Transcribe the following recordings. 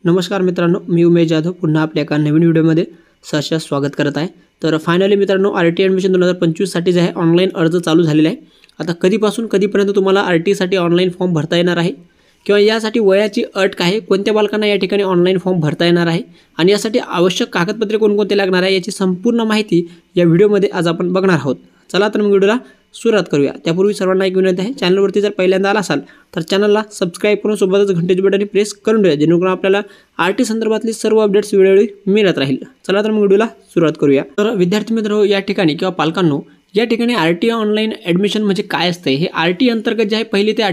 नमस्कार मित्रांनो, मी उमेश जाधव पुन्हा आपल्या एका नवीन व्हिडिओमध्ये सहर्ष स्वागत करत आहे। तर फायनली मित्रांनो, आरटी ॲडमिशन 2025 साठी जे आहे ऑनलाईन अर्ज चालू झालेला आहे। आता कधीपासून कधीपर्यंत तुम्हाला आरटी साठी ऑनलाईन फॉर्म भरता येणार आहे किंवा यासाठी वयाची अट काय आहे, कोणत्या बालकांना या ठिकाणी ऑनलाईन फॉर्म भरता येणार आहे आणि यासाठी आवश्यक कागदपत्रे कोणकोणते लागणार आहे याची संपूर्ण माहिती या व्हिडिओमध्ये आज आपण बघणार आहोत। चला तर मग व्हिडिओला सुरुवात करूया। त्यापूर्वी सर्वांना एक विनंती आहे, चॅनलवरती जर पहिल्यांदा आला असाल तर चॅनलला सबस्क्राइब करून सोबतच घंटेची बटन प्रेस करून ठेवा, जेणेकरून आपल्याला आरटी संदर्भातली सर्व अपडेट्स वेळोवेळी मिळत राहील। चला तर मग व्हिडिओला सुरुवात करूया। तर विद्यार्थी मित्रांनो, या ठिकाणी किंवा पालकांनो, या ठिकाणी आरटी ऑनलाईन ॲडमिशन म्हणजे काय असते हे आरटी अंतर्गत जे आहे पहिली ते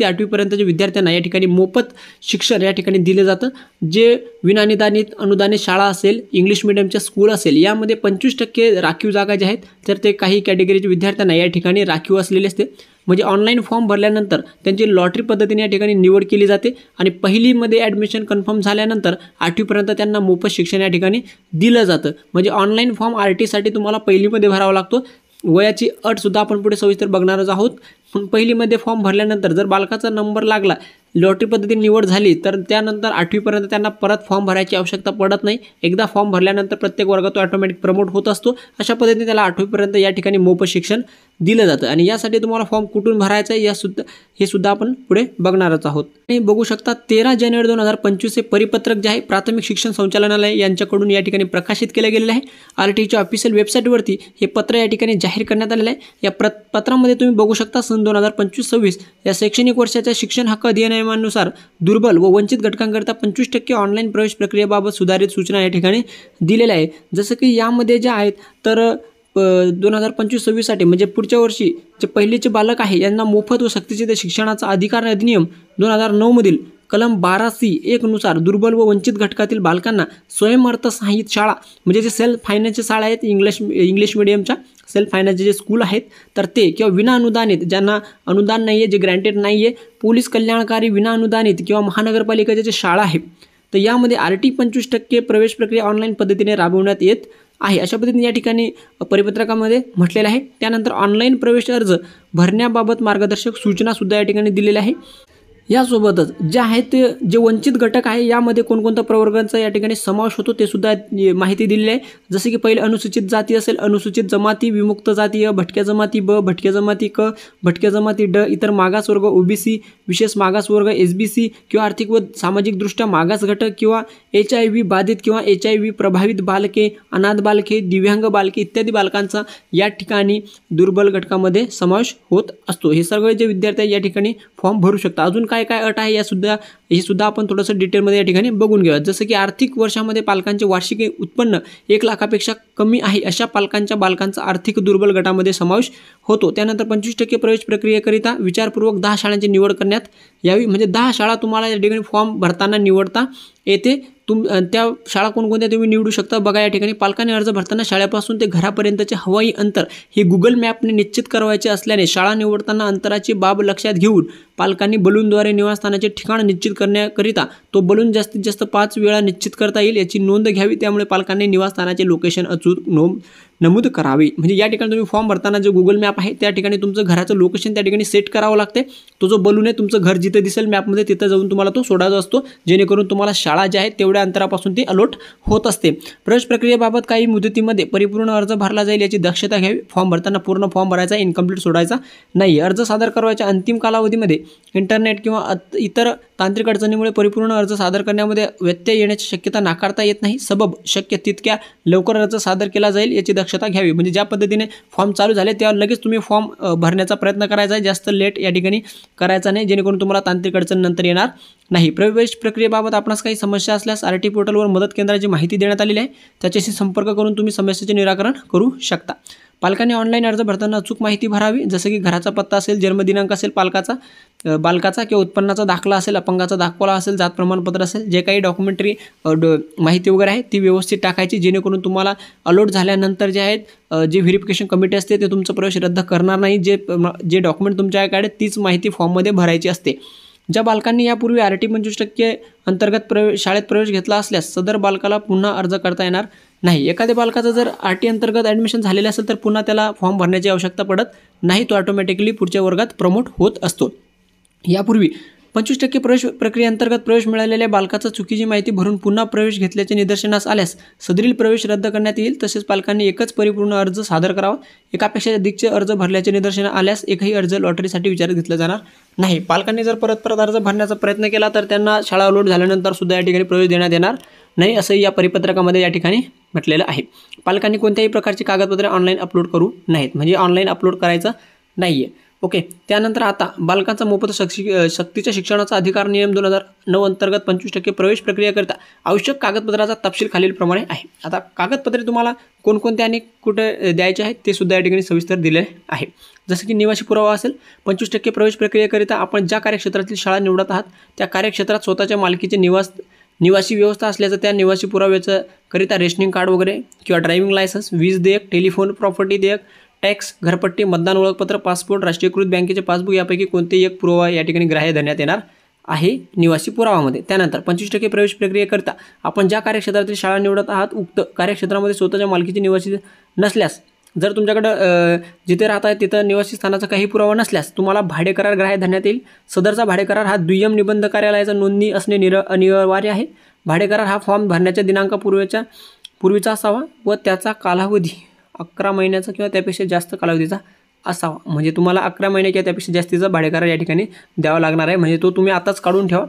8वी पर्यंतच्या विद्यार्थ्यांना या ठिकाणी मोफत शिक्षण या ठिकाणी दिले जातं। जे विनाअनुदानित अनुदानित शाळा असेल, इंग्लिश मीडियमच्या स्कूल असेल, यामध्ये 25% राखीव जागा ज्या आहेत तर ते काही कॅटेगरीच्या विद्यार्थ्यांना या ठिकाणी राखीव असलेले असते। म्हणजे ऑनलाईन फॉर्म भरल्यानंतर त्यांची लॉटरी पद्धतीने या ठिकाणी निवड केली जाते आणि पहिलीमध्ये ॲडमिशन कन्फर्म झाल्यानंतर 8वी पर्यंत त्यांना मोफत शिक्षण या ठिकाणी दिलं जातं। म्हणजे ऑनलाईन फॉर्म आरटीसाठी तुम्हाला पहिलीमध्ये भरावा लागतो। वयाची अट सुद्धा आपण पुढे सविस्तर बघणारच आहोत। पण पहिलीमध्ये फॉर्म भरल्यानंतर जर बालकाचा नंबर लागला, लॉटरी पद्धतीने निवड झाली, तर त्यानंतर 8वी पर्यंत त्यांना परत फॉर्म भरायची आवश्यकता पडत नाही। एकदा फॉर्म भरल्यानंतर प्रत्येक वर्गात तो ऑटोमॅटिक प्रमोट होत असतो। अशा पद्धतीने त्याला 8वी पर्यंत या ठिकाणी मोफत शिक्षण दिलं जातं आणि यासाठी तुम्हाला फॉर्म कुठून भरायचा आहे हे सुद्धा आपण पुढे बघणारच आहोत। आणि बघू शकता 13 जानेवारी 2025 हे परिपत्रक जे आहे प्राथमिक शिक्षण संचालनालय यांच्याकडून या ठिकाणी प्रकाशित केले गेलेले आहे। आरटीच्या ऑफिशियल वेबसाईटवरती हे पत्र या ठिकाणी जाहीर करण्यात आलेलं आहे। या पत्रामध्ये तुम्ही बघू शकता 2025-26 या शैक्षणिक वर्षाच्या शिक्षण हक्क अधिनियमानुसार दुर्बल व वंचित घटकांकरिता 25% ऑनलाईन प्रवेश प्रक्रियेबाबत सुधारित सूचना या ठिकाणी दिलेल्या आहे। जसं की यामध्ये जे आहेत तर 2025-26 साठी म्हणजे पुढच्या वर्षी जे पहिलेचे बालक आहे यांना मोफत व सक्तीचे ते शिक्षणाचा अधिकार अधिनियम 2009 मधील कलम 12C(1) नुसार दुर्बल व वंचित घटकातील बालकांना स्वयंअर्थसहाय्यित शाळा म्हणजे जे सेल्फ फायनान्सच्या शाळा आहेत, इंग्लिश मीडियमच्या सेल्फ फायनान्सचे जे स्कूल आहेत तर ते, किंवा विनाअनुदानित ज्यांना अनुदान नाही आहे, जे ग्रँटेड नाही आहे, पोलीस कल्याणकारी विनाअनुदानित किंवा महानगरपालिकेच्या जे शाळा आहेत तर यामध्ये आरटी 25% प्रवेश प्रक्रिया ऑनलाईन पद्धतीने राबवण्यात येत आहे। अशा पद्धतीने या ठिकाणी परिपत्रकामध्ये म्हटलेलं आहे। त्यानंतर ऑनलाईन प्रवेश अर्ज भरण्याबाबत मार्गदर्शक सूचना सुद्धा या ठिकाणी दिलेल्या आहे। यासोबतच जे आहेत जे वंचित घटक आहे यामध्ये कोणकोणत्या प्रवर्गांचा या ठिकाणी समावेश होतो ते सुद्धा माहिती दिलेली आहे। जसे की पहिले अनुसूचित जाती असेल, अनुसूचित जमाती, विमुक्त जाती, भटक्या जमाती ब, भटक्या जमाती क, भटक्या जमाती ड, इतर मागासवर्ग ओबीसी, विशेष मागासवर्ग एसबीसी किंवा आर्थिक व सामाजिकदृष्ट्या मागास घटक किंवा HIV बाधित किंवा HIV प्रभावित बालके, अनाथ बालके, दिव्यांग बालके इत्यादी बालकांचा या ठिकाणी दुर्बल घटकामध्ये समावेश होत असतो। हे सगळे जे विद्यार्थी या ठिकाणी फॉर्म भरू शकतात। अजून काय काय अट आहे हे सुद्धा आपण थोडंसं डिटेलमध्ये या ठिकाणी बघून घेऊया। जसं की आर्थिक वर्षामध्ये पालकांचे वार्षिक उत्पन्न 1 लाखापेक्षा कमी आहे अशा बालकांचा आर्थिक दुर्बल गटामध्ये समावेश होतो। त्यानंतर 25% प्रवेश प्रक्रियेकरिता विचारपूर्वक 10 शाळांची निवड करण्यात यावी। म्हणजे 10 शाळा तुम्हाला या ठिकाणी फॉर्म भरताना निवडता येते। त्या शाळा कोणकोणत्या तुम्ही निवडू शकता बघा। या ठिकाणी पालकांनी अर्ज भरताना शाळेपासून ते घरापर्यंतचे हवाई अंतर हे गुगल मॅपने निश्चित करायचे असल्याने शाळा निवडताना अंतराची बाब लक्षात घेऊन पालकांनी बलूनद्वारे निवासस्थानाचे ठिकाण निश्चित करण्याकरिता तो बलून जास्तीत जास्त 5 वेळा निश्चित करता येईल याची नोंद घ्यावी। त्यामुळे पालकांनी निवासस्थानाचे लोकेशन अचूक नमूद करावे। म्हणजे या ठिकाणी तुम्ही फॉर्म भरताना जो गुगल मॅप आहे त्या ठिकाणी तुमचं घराचं लोकेशन त्या ठिकाणी सेट करावं लागते। तो जो बलून आहे तुमचं घर जिथे दिसेल मॅपमध्ये तिथं जाऊन तुम्हाला तो सोडायचा असतो, जेणेकरून तुम्हाला शाळा ज्या आहेत तेवढ्या अंतरापासून ती अलॉट होत असते। प्रवेश प्रक्रियेबाबत काही मुदतीमध्ये परिपूर्ण अर्ज भरला जाईल याची दक्षता घ्यावी। फॉर्म भरताना पूर्ण फॉर्म भरायचा, इनकम्प्लीट सोडायचा नाही। अर्ज सादर करायच्या अंतिम कालावधीमध्ये इंटरनेट किंवा इतर तांत्रिक अडचणीमुळे परिपूर्ण अर्ज सादर करण्यामध्ये व्यत्यय येण्याची शक्यता नाकारता येत नाही। सबब शक्य तितक्या लवकर अर्ज सादर केला जाईल याची दक्षता घ्यावी। म्हणजे ज्या पद्धतीने फॉर्म चालू झाले तेव्हा लगेच तुम्ही फॉर्म भरण्याचा प्रयत्न करायचा आहे, जास्त लेट या ठिकाणी करायचा नाही, जेणेकरून तुम्हाला तांत्रिक अडचण नंतर येणार नाही। प्रवेश प्रक्रियेबाबत आपणास काही समस्या असल्यास आरटी पोर्टलवर मदत केंद्राची माहिती देण्यात आलेली आहे, त्याच्याशी संपर्क करून तुम्ही समस्येचे निराकरण करू शकता। पालकांनी ऑनलाईन अर्ज भरताना अचूक माहिती भरावी। जसं की घराचा पत्ता असेल, जन्मदिनांक असेल बालकाचा किंवा उत्पन्नाचा दाखला असेल, अपंगाचा दाखला असेल, जात प्रमाणपत्र असेल, जे काही डॉक्युमेंटरी माहिती वगैरे आहे ती व्यवस्थित टाकायची, जेणेकरून तुम्हाला अलॉट झाल्यानंतर जे आहेत जे व्हेरिफिकेशन कमिटी असते ते तुमचा प्रवेश रद्द करणार नाही। जे डॉक्युमेंट तुमच्याकडे तीच माहिती फॉर्ममध्ये भरायची असते। ज्या बालकांनी यापूर्वी आरटी 25% अंतर्गत शाळेत प्रवेश घेतला असल्यास सदर बालकाला पुन्हा अर्ज करता येणार नाही। एखाद्या बालकाचं जर आरटी अंतर्गत ॲडमिशन झालेलं असेल तर पुन्हा त्याला फॉर्म भरण्याची आवश्यकता पडत नाही, तो ऑटोमॅटिकली पुढच्या वर्गात प्रमोट होत असतो। यापूर्वी 25% प्रवेश प्रक्रियेअंतर्गत प्रवेश मिळालेल्या बालकाचा चुकीची माहिती भरून पुन्हा प्रवेश घेतल्याचे निदर्शनास आल्यास सदरील प्रवेश रद्द करण्यात येईल। तसेच पालकांनी एकच परिपूर्ण अर्ज सादर करावा। एकापेक्षा अधिकचे अर्ज भरल्याचे निदर्शनास आल्यास एकही अर्ज लॉटरीसाठी विचारात घेतला जाणार नाही। पालकांनी जर परत अर्ज भरण्याचा प्रयत्न केला तर त्यांना शाळा लोट झाल्यानंतर सुद्धा या ठिकाणी प्रवेश देण्यात येणार नाही असं या परिपत्रकामध्ये या ठिकाणी म्हटलेलं आहे। पालकांनी कोणत्याही प्रकारची कागदपत्रे ऑनलाईन अपलोड करू नाहीत, म्हणजे ऑनलाईन अपलोड करायचं नाहीये। ओके, त्यानंतर आता बालकांचा मोफत सक्तीच्या शिक्षणाचा अधिकार नियम 2009 अंतर्गत 25% प्रवेश प्रक्रियेकरिता आवश्यक कागदपत्राचा तपशील खालीलप्रमाणे आहे। आता कागदपत्रे तुम्हाला कोणकोणते आणि कुठे द्यायचे आहेत ते सुद्धा या ठिकाणी सविस्तर दिलेले आहे। जसं की निवासी पुरावा असेल, 25% प्रवेश प्रक्रियेकरिता आपण ज्या कार्यक्षेत्रातील शाळा निवडत आहात त्या कार्यक्षेत्रात स्वतःच्या मालकीचे निवासी व्यवस्था असल्याचं त्या निवासी पुराव्याचं करिता रेशनिंग कार्ड वगैरे किंवा ड्रायव्हिंग लायसन्स, वीज देयक, टेलिफोन प्रॉपर्टी देयक, टॅक्स, घरपट्टी, मतदान ओळखपत्र, पासपोर्ट, राष्ट्रीयकृत बँकेचे पासबुक यापैकी कोणतेही एक पुरावा या ठिकाणी ग्राह्य धरण्यात येणार आहे निवासी पुरावामध्ये। त्यानंतर 25% प्रवेश प्रक्रियेकरिता आपण ज्या कार्यक्षेत्रातील शाळा निवडत आहात उक्त कार्यक्षेत्रामध्ये स्वतःच्या मालकीचे निवासी नसल्यास, जर तुमच्याकडे जिथे राहत आहे तिथं निवासी स्थानाचा काही पुरावा नसल्यास तुम्हाला भाडे करार ग्राह्य धरण्यात येईल। सदरचा भाडे करार हा दुय्यम निबंध कार्यालयाचा नोंदणी असणे अनिवार्य आहे। भाडे करार हा फॉर्म भरण्याच्या दिनांकापूर्वीचा असावा व त्याचा कालावधी 11 महिन्याचा किंवा त्यापेक्षा जास्त कालावधीचा असावा। म्हणजे तुम्हाला 11 महिने किंवा त्यापेक्षा जास्तीचा भाडे करार या ठिकाणी द्यावा लागणार आहे। म्हणजे तो तुम्ही आताच काढून ठेवा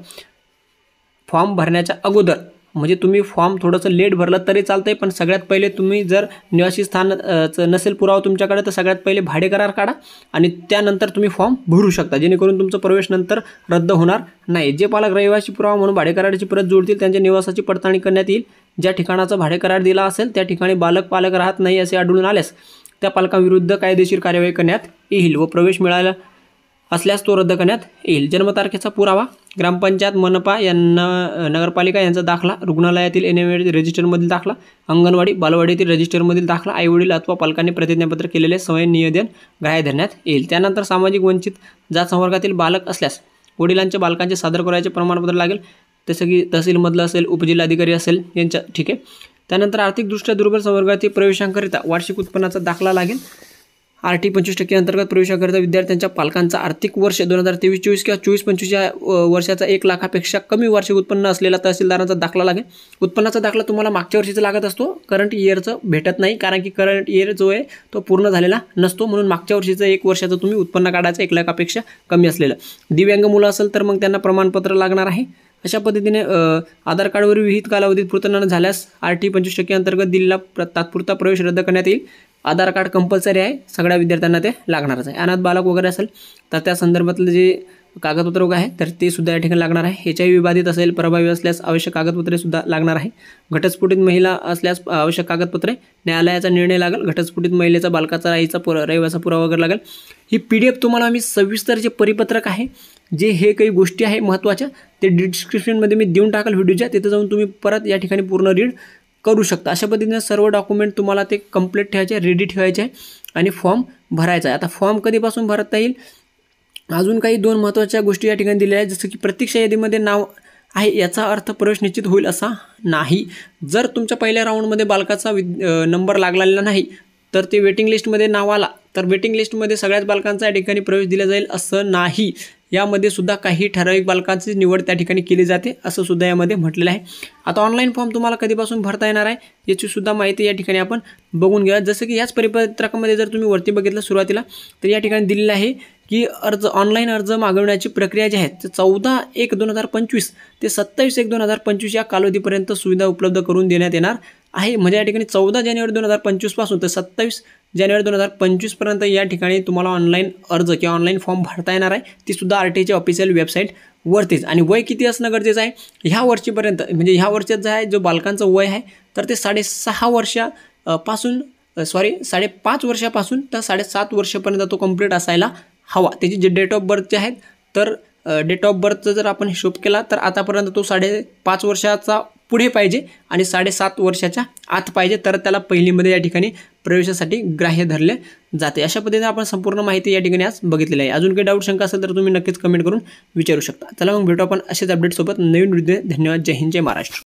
फॉर्म भरण्याच्या अगोदर। म्हणजे तुम्ही फॉर्म थोडंसं लेट भरलं तरी चालतंय, पण सगळ्यात पहिले तुम्ही जर निवासी स्थान नसेल पुरावा तुमच्याकडे तर सगळ्यात पहिले भाडे करार काढा आणि त्यानंतर तुम्ही फॉर्म भरू शकता, जेणेकरून तुमचा प्रवेश नंतर रद्द होणार नाही। जे पालक रहिवासी पुरावा म्हणून भाडे कराराची प्रत जोडतील त्यांच्या निवासाची पडताळणी करण्यात येईल। ज्या ठिकाणाचा भाडे करार दिला असेल त्या ठिकाणी पालक राहत नाही असे आढळून आल्यास त्या पालकांविरुद्ध कायदेशीर कार्यवाही करण्यात येईल व प्रवेश मिळाला असल्यास तो रद्द करण्यात येईल। जन्मतारखेचा पुरावा, ग्रामपंचायत, मनपा यांना नगरपालिका यांचा दाखला, रुग्णालयातील NMA रजिस्टरमधील दाखला, अंगणवाडी बालवाडीतील रजिस्टरमधील दाखला, आईवडील अथवा पालकांनी प्रतिज्ञापत्र केलेले स्वयं निवेदन ग्राह्य धरण्यात येईल। त्यानंतर सामाजिक वंचित जात संवर्गातील बालक असल्यास वडिलांच्या बालकांचे सादर करायचे प्रमाणपत्र लागेल, जसं की तहसीलमधलं असेल, उपजिल्हाधिकारी असेल यांच्या, ठीक आहे। त्यानंतर आर्थिकदृष्ट्या दुर्बल संवर्गातील प्रवेशांकरिता वार्षिक उत्पन्नाचा दाखला लागेल। RT 25% अंतर्गत प्रवेशाकरिता विद्यार्थ्यांच्या पालकांचा आर्थिक वर्ष 2023-24 किंवा 24-25 या वर्षाचा 1 लाखापेक्षा कमी वार्षिक उत्पन्न असलेला तहसीलदारांचा दाखला लागेल। उत्पन्नाचा दाखला तुम्हाला मागच्या वर्षीचा लागत असतो, करंट इयरचं भेटत नाही, कारण की करंट इयर जो आहे तो पूर्ण झालेला नसतो, म्हणून मागच्या वर्षीचं 1 वर्षाचं तुम्ही उत्पन्न काढायचं 1 लाखापेक्षा कमी असलेलं। दिव्यांग मुलं असेल तर मग त्यांना प्रमाणपत्र लागणार आहे। अशा पद्धतीने आधार कार्डवर विहित कालावधीत पूर्ण न झाल्यास RT 25% अंतर्गत दिलेला तात्पुरता प्रवेश रद्द करण्यात येईल। आधार कार्ड कंपल्सरी आहे, सगळ्या विद्यार्थ्यांना ते लागणारच आहे। अनाथ बालक वगैरे असेल तर त्या संदर्भातलं जे कागदपत्र वगैरे आहे तर ते सुद्धा या ठिकाणी लागणार आहे। HIV बाधित असेल, प्रभावी असल्यास आवश्यक कागदपत्रे सुद्धा लागणार आहे। घटस्फोटित महिला असल्यास आवश्यक कागदपत्रे, न्यायालयाचा निर्णय लागेल, घटस्फोटित महिलेचा बालकाचा रहिवासा पुरावा वगैरे लागेल। ही PDF तुम्हाला आम्ही सविस्तर जे परिपत्रक आहे, जे हे काही गोष्टी आहे महत्त्वाच्या ते डिस्क्रिप्शनमध्ये मी देऊन टाकेल व्हिडिओच्या, तिथे जाऊन तुम्ही परत या ठिकाणी पूर्ण रीड करू शकता। अशा पद्धतीने सर्व डॉक्युमेंट तुम्हाला ते कंप्लीट ठेवायचे, रेडी ठेवायचे आहे आणि फॉर्म भरायचा आहे। आता फॉर्म कधीपासून भरता येईल, अजून काही 2 महत्त्वाच्या गोष्टी या ठिकाणी दिलेल्या आहेत, जसं की प्रतीक्षा यादीमध्ये नाव आहे याचा अर्थ प्रवेश निश्चित होईल असा नाही। जर तुमच्या पहिल्या राऊंडमध्ये बालकाचा नंबर लागलेला नाही तर ते वेटिंग लिस्टमध्ये नाव आला तर वेटिंग लिस्टमध्ये सगळ्याच बालकांचा या ठिकाणी प्रवेश दिला जाईल असं नाही। यामध्ये सुद्धा काही ठराविक बालकांची निवड त्या ठिकाणी केली जाते असं सुद्धा यामध्ये म्हटलेलं आहे। आता ऑनलाईन फॉर्म तुम्हाला कधीपासून भरता येणार आहे याची सुद्धा माहिती या ठिकाणी आपण बघून घ्या। जसं की याच परिपत्रकामध्ये जर तुम्ही वरती बघितलं सुरुवातीला तर या ठिकाणी दिलेलं आहे की ऑनलाईन अर्ज मागवण्याची प्रक्रिया जी आहे ते 14/1/2025 ते 27/1/2025 या कालावधीपर्यंत सुविधा उपलब्ध करून देण्यात येणार आहे। म्हणजे या ठिकाणी 14 जानेवारी 2025 पासून ते 27 जानेवारी 2025 पर्यंत या ठिकाणी तुम्हाला ऑनलाईन अर्ज किंवा ऑनलाईन फॉर्म भरता येणार आहे, ती सुद्धा RTIच्या ऑफिशियल वेबसाईटवरतीच। आणि वय किती असणं गरजेचं आहे, ह्या वर्षीपर्यंत म्हणजे ह्या वर्षात जे आहे जो बालकांचं वय आहे तर ते 5.5 वर्षापासून 5.5 वर्षापासून तर 7.5 वर्षापर्यंत तो कंप्लीट असायला हवा। त्याची जे डेट ऑफ बर्थ जे आहेत तर डेट ऑफ बर्थचा जर आपण हिशोब केला तर आतापर्यंत तो 5.5 वर्षाचा पुढे पाहिजे आणि 7.5 वर्षाच्या आत पाहिजे, तर त्याला पहिलीमध्ये या ठिकाणी प्रवेशासाठी ग्राह्य धरले जाते। अशा पद्धतीने आपण संपूर्ण माहिती या ठिकाणी आज बघितलेली आहे। अजून काही डाऊट शंका असेल तर तुम्ही नक्कीच कमेंट करून विचारू शकता। चला मग भेटू आपण असेच अपडेट सोबत नवीन व्हिडिओ। धन्यवाद। जय हिंद, जय महाराष्ट्र।